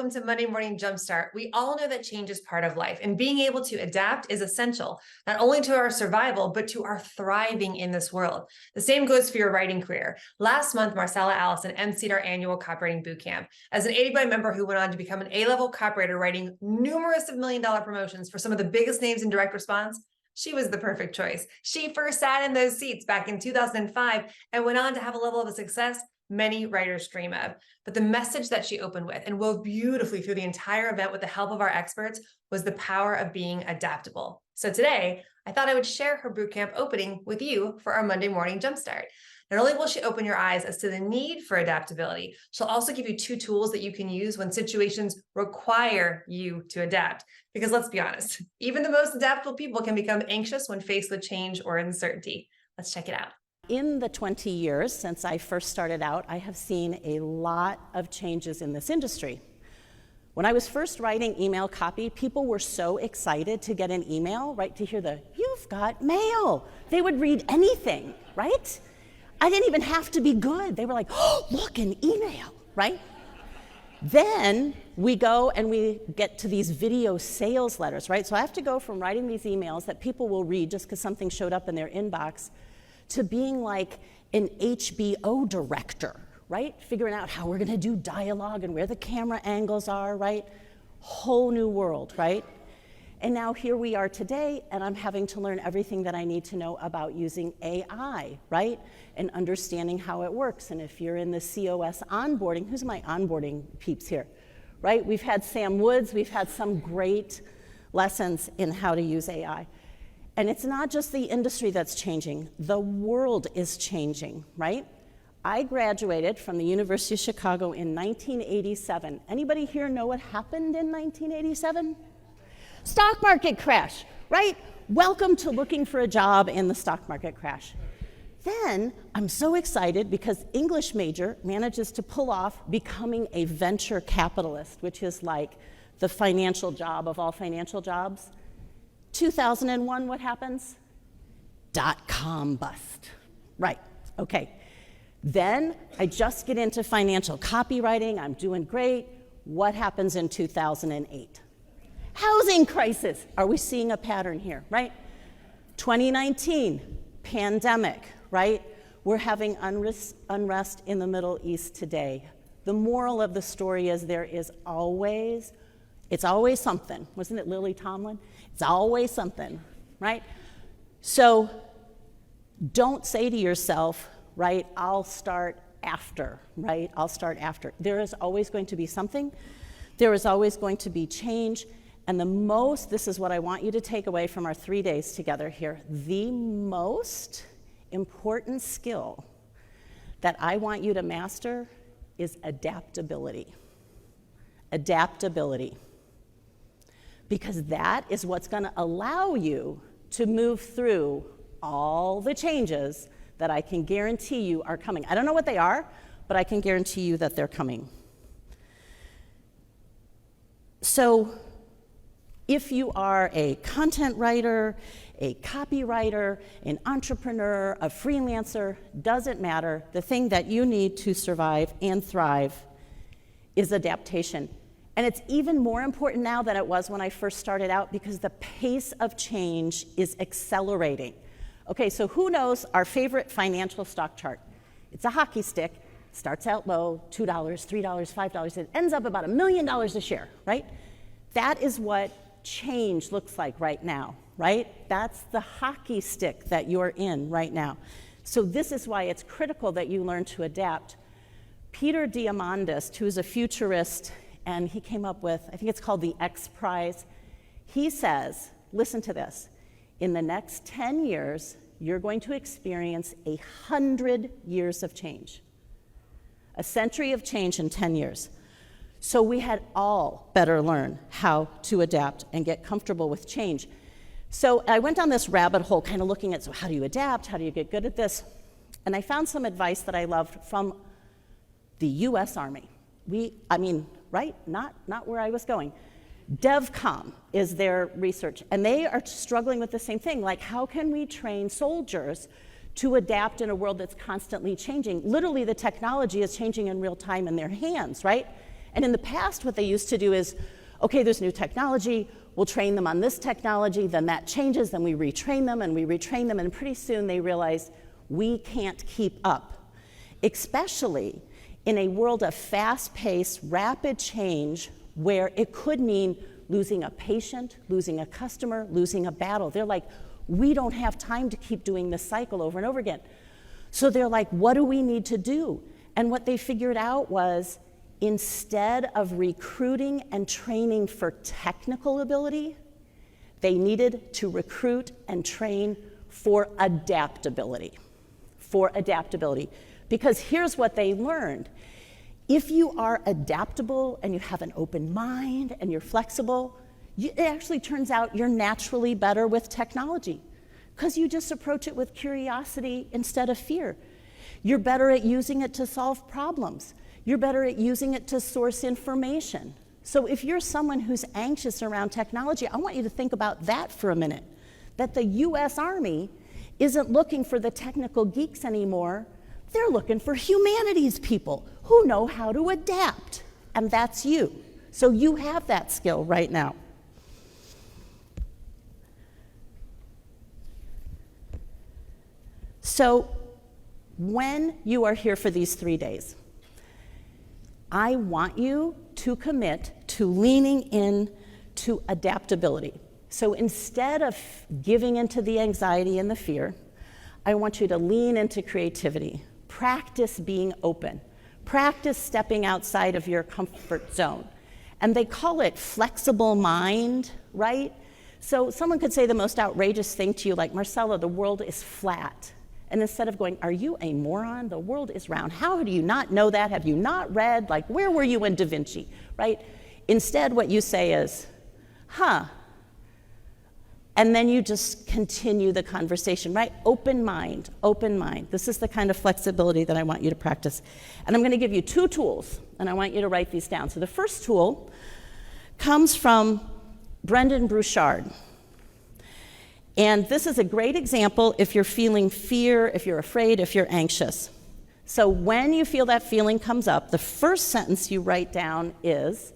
welcome to Monday Morning Jumpstart. We all know that change is part of life, and being able to adapt is essential, not only to our survival, but to our thriving in this world. The same goes for your writing career. Last month, Marcella Allison emceed our annual Copywriting Bootcamp. As an AWAI member who went on to become an A-level copywriter, writing numerous million-dollar promotions for some of the biggest names in direct response, she was the perfect choice. She first sat in those seats back in 2005 and went on to have a level of success many writers dream of. But the message that she opened with and wove beautifully through the entire event with the help of our experts was the power of being adaptable. So today, I thought I would share her bootcamp opening with you for our Monday Morning Jumpstart. Not only will she open your eyes as to the need for adaptability, she'll also give you 2 tools that you can use when situations require you to adapt. Because let's be honest, even the most adaptable people can become anxious when faced with change or uncertainty. Let's check it out. In the 20 years since I first started out, I have seen a lot of changes in this industry. When I was first writing email copy, people were so excited to get an email, right? To hear the, "You've got mail." They would read anything, right? I didn't even have to be good. They were like, "Oh, look, an email," right? Then we go and we get to these video sales letters, right? So I have to go from writing these emails that people will read just because something showed up in their inbox to being like an HBO director, right? Figuring out how we're gonna do dialogue and where the camera angles are, right? Whole new world, right? And now here we are today, and I'm having to learn everything that I need to know about using AI, right? And understanding how it works. And if you're in the COS onboarding, who's my onboarding peeps here, right? We've had Sam Woods, we've had some great lessons in how to use AI. And it's not just the industry that's changing, the world is changing, right? I graduated from the University of Chicago in 1987. Anybody here know what happened in 1987? Stock market crash, right? Welcome to looking for a job in the stock market crash. Then I'm so excited because English major manages to pull off becoming a venture capitalist, which is like the financial job of all financial jobs. 2001, what happens? .com bust. Right, okay. Then I just get into financial copywriting, I'm doing great. What happens in 2008? Housing crisis. Are we seeing a pattern here, right? 2019, pandemic, right? We're having unrest in the Middle East today. The moral of the story is it's always something. Wasn't it Lily Tomlin? It's always something, right? So don't say to yourself, right, I'll start after, right? I'll start after. There is always going to be something. There is always going to be change. And this is what I want you to take away from our 3 days together here. The most important skill that I want you to master is adaptability. Adaptability. Because that is what's going to allow you to move through all the changes that I can guarantee you are coming. I don't know what they are, but I can guarantee you that they're coming. So if you are a content writer, a copywriter, an entrepreneur, a freelancer, doesn't matter. The thing that you need to survive and thrive is adaptation. And it's even more important now than it was when I first started out because the pace of change is accelerating. Okay, so who knows our favorite financial stock chart? It's a hockey stick, starts out low, $2, $3, $5, it ends up about $1 million a share, right? That is what change looks like right now, right? That's the hockey stick that you're in right now. So this is why it's critical that you learn to adapt. Peter Diamandis, who's a futurist, and he came up with, I think it's called the X Prize. He says, listen to this, in the next 10 years, you're going to experience 100 years of change. A century of change in 10 years. So we had all better learn how to adapt and get comfortable with change. So I went down this rabbit hole kind of looking at, so how do you adapt? How do you get good at this? And I found some advice that I loved from the US Army. Right? Not where I was going. DevCom is their research, and they are struggling with the same thing. Like, how can we train soldiers to adapt in a world that's constantly changing? Literally, the technology is changing in real time in their hands, right? And in the past, what they used to do is, okay, there's new technology, we'll train them on this technology, then that changes, then we retrain them, and pretty soon they realize we can't keep up, especially in a world of fast-paced, rapid change where it could mean losing a patient, losing a customer, losing a battle. They're like, we don't have time to keep doing this cycle over and over again. So they're like, what do we need to do? And what they figured out was, instead of recruiting and training for technical ability, they needed to recruit and train for adaptability. Because here's what they learned. If you are adaptable and you have an open mind and you're flexible, it actually turns out you're naturally better with technology because you just approach it with curiosity instead of fear. You're better at using it to solve problems. You're better at using it to source information. So if you're someone who's anxious around technology, I want you to think about that for a minute, that the US Army isn't looking for the technical geeks anymore. They're looking for humanities people who know how to adapt, and that's you. So you have that skill right now. So when you are here for these 3 days, I want you to commit to leaning in to adaptability. So instead of giving into the anxiety and the fear, I want you to lean into creativity. Practice being open. Practice stepping outside of your comfort zone. And they call it flexible mind, right? So someone could say the most outrageous thing to you, like, Marcella, the world is flat. And instead of going, are you a moron? The world is round. How do you not know that? Have you not read? Like, where were you in Da Vinci, right? Instead, what you say is, huh. And then you just continue the conversation, right? Open mind, open mind. This is the kind of flexibility that I want you to practice. And I'm going to give you 2 tools, and I want you to write these down. So the first tool comes from Brendan Bouchard. And this is a great example if you're feeling fear, if you're afraid, if you're anxious. So when you feel that feeling comes up, the first sentence you write down is,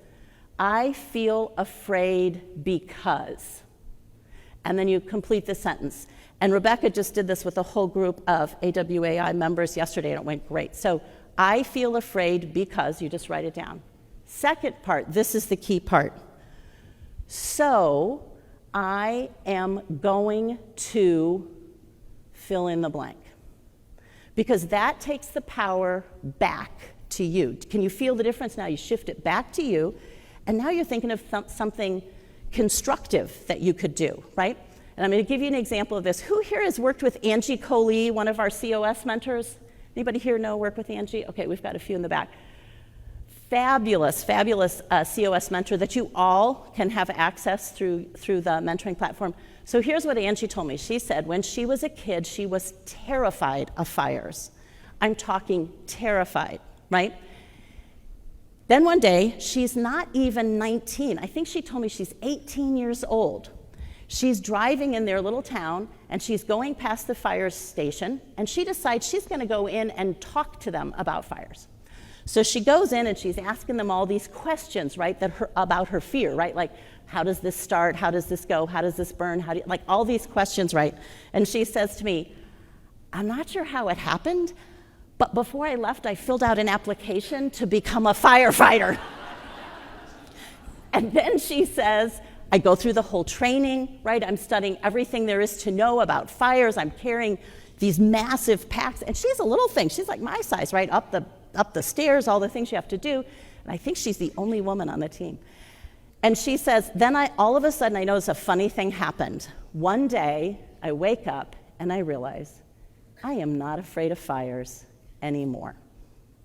I feel afraid because. And then you complete the sentence. And Rebecca just did this with a whole group of AWAI members yesterday, and it went great. So I feel afraid because, you just write it down. Second part, this is the key part. So I am going to fill in the blank. Because that takes the power back to you. Can you feel the difference now? You shift it back to you, and now you're thinking of something constructive that you could do, right? And I'm going to give you an example of this. Who here has worked with Angie Coley, one of our COS mentors? Anybody here know work with Angie? Okay, we've got a few in the back. Fabulous COS mentor that you all can have access through the mentoring platform. So here's what Angie told me. She said when she was a kid, she was terrified of fires. I'm talking terrified, right? Then one day, she's not even 19. I think she told me she's 18 years old. She's driving in their little town, and she's going past the fire station, and she decides she's going to go in and talk to them about fires. So she goes in and she's asking them all these questions, right, about her fear, right? Like, how does this start? How does this go? How does this burn? Like all these questions, right? And she says to me, I'm not sure how it happened, but before I left, I filled out an application to become a firefighter. And then she says, I go through the whole training, right? I'm studying everything there is to know about fires. I'm carrying these massive packs. And she's a little thing. She's like my size, right? Up the stairs, all the things you have to do. And I think she's the only woman on the team. And she says, then all of a sudden, I notice a funny thing happened. One day, I wake up and I realize I am not afraid of fires anymore,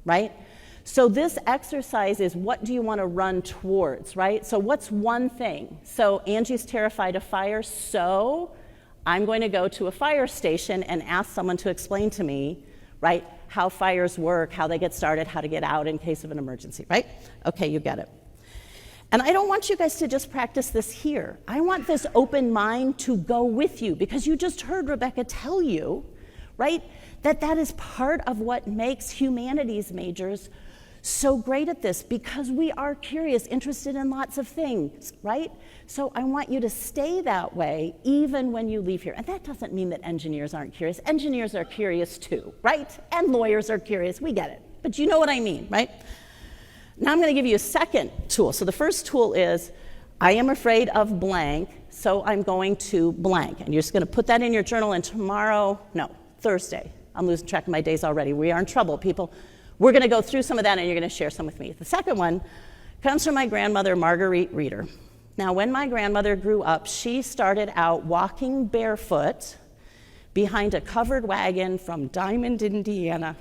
right? So this exercise is, what do you want to run towards, right? So what's one thing? So Angie's terrified of fire, so I'm going to go to a fire station and ask someone to explain to me, right, how fires work, how they get started, how to get out in case of an emergency, right? Okay, you get it. And I don't want you guys to just practice this here. I want this open mind to go with you, because you just heard Rebecca tell you, right, that is part of what makes humanities majors so great at this because we are curious, interested in lots of things, right? So I want you to stay that way even when you leave here. And that doesn't mean that engineers aren't curious. Engineers are curious too, right? And lawyers are curious, we get it. But you know what I mean, right? Now I'm going to give you a second tool. So the first tool is, I am afraid of blank, so I'm going to blank. And you're just going to put that in your journal, and Thursday. I'm losing track of my days already. We are in trouble, people. We're going to go through some of that, and you're going to share some with me. The second one comes from my grandmother, Marguerite Reeder. Now, when my grandmother grew up, she started out walking barefoot behind a covered wagon from Diamond, Indiana,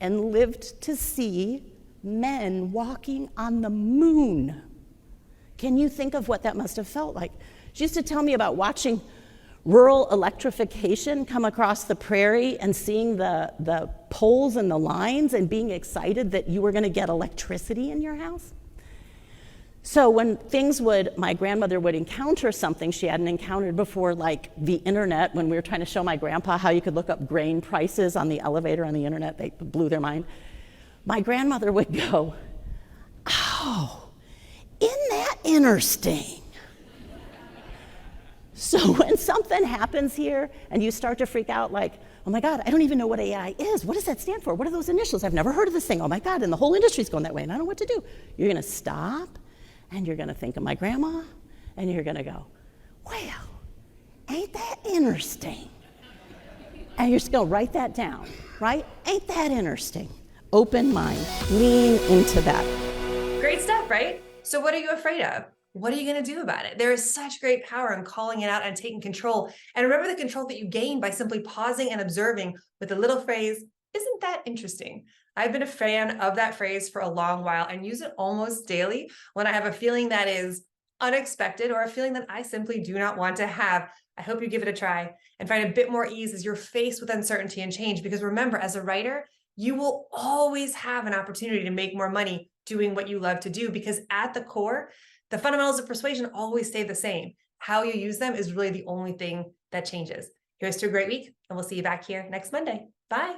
and lived to see men walking on the moon. Can you think of what that must have felt like? She used to tell me about watching rural electrification come across the prairie and seeing the poles and the lines and being excited that you were going to get electricity in your house. So when my grandmother would encounter something she hadn't encountered before, like the internet, when we were trying to show my grandpa how you could look up grain prices on the elevator on the internet, they blew their mind. My grandmother would go, "Oh, isn't that interesting?" So when something happens here and you start to freak out like, "Oh my God, I don't even know what AI is. What does that stand for? What are those initials? I've never heard of this thing. Oh my God, and the whole industry's going that way and I don't know what to do." You're going to stop and you're going to think of my grandma and you're going to go, "Well, ain't that interesting?" And you're just going to write that down, right? Ain't that interesting? Open mind, lean into that. Great stuff, right? So what are you afraid of? What are you going to do about it? There is such great power in calling it out and taking control. And remember the control that you gain by simply pausing and observing with the little phrase, "Isn't that interesting?" I've been a fan of that phrase for a long while and use it almost daily when I have a feeling that is unexpected or a feeling that I simply do not want to have. I hope you give it a try and find a bit more ease as you're faced with uncertainty and change. Because remember, as a writer, you will always have an opportunity to make more money doing what you love to do, because at the core, the fundamentals of persuasion always stay the same. How you use them is really the only thing that changes. Here's to a great week, and we'll see you back here next Monday. Bye.